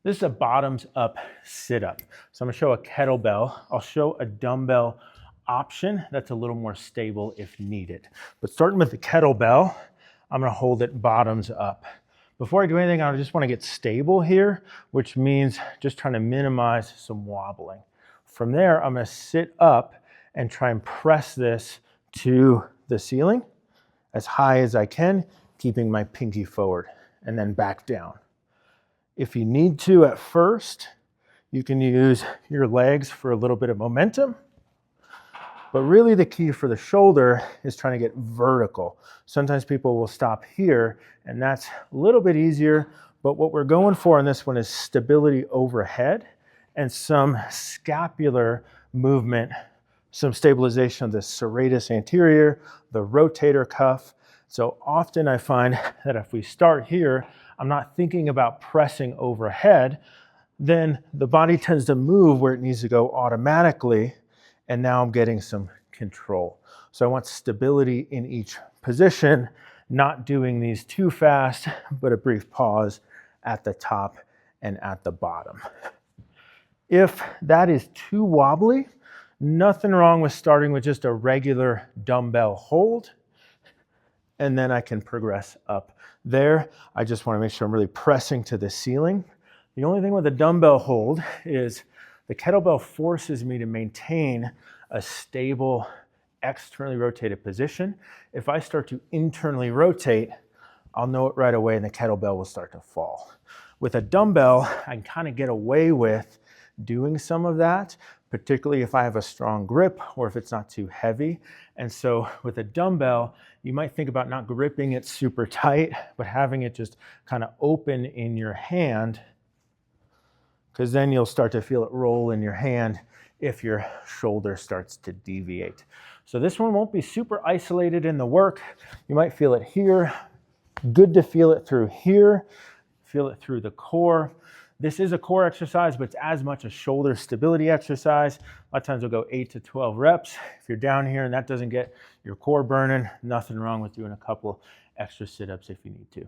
This is a bottoms up sit up. So I'm gonna show a kettlebell. I'll show a dumbbell option that's a little more stable if needed. But starting with the kettlebell, I'm gonna hold it bottoms up. Before I do anything, I just wanna get stable here, which means just trying to minimize some wobbling. From there, I'm gonna sit up and try and press this to the ceiling as high as I can, keeping my pinky forward, and then back down. If you need to at first, you can use your legs for a little bit of momentum. But really the key for the shoulder is trying to get vertical. Sometimes people will stop here, and that's a little bit easier. But what we're going for in this one is stability overhead and some scapular movement, some stabilization of the serratus anterior, the rotator cuff. So often I find that if we start here, I'm not thinking about pressing overhead, then the body tends to move where it needs to go automatically, and now I'm getting some control. So I want stability in each position, not doing these too fast, but a brief pause at the top and at the bottom. If that is too wobbly, nothing wrong with starting with just a regular dumbbell hold, and then I can progress up. There, I just want to make sure I'm really pressing to the ceiling. The only thing with a dumbbell hold is the kettlebell forces me to maintain a stable, externally rotated position. If I start to internally rotate, I'll know it right away and the kettlebell will start to fall. With a dumbbell, I can kind of get away with doing some of that, particularly if I have a strong grip or if it's not too heavy. And so with a dumbbell, you might think about not gripping it super tight, but having it just kind of open in your hand, because then you'll start to feel it roll in your hand if your shoulder starts to deviate. So this one won't be super isolated in the work. You might feel it here. Good to feel it through here. Feel it through the core. This is a core exercise, but it's as much a shoulder stability exercise. A lot of times we'll go 8 to 12 reps. If you're down here and that doesn't get your core burning, nothing wrong with doing a couple extra sit-ups if you need to.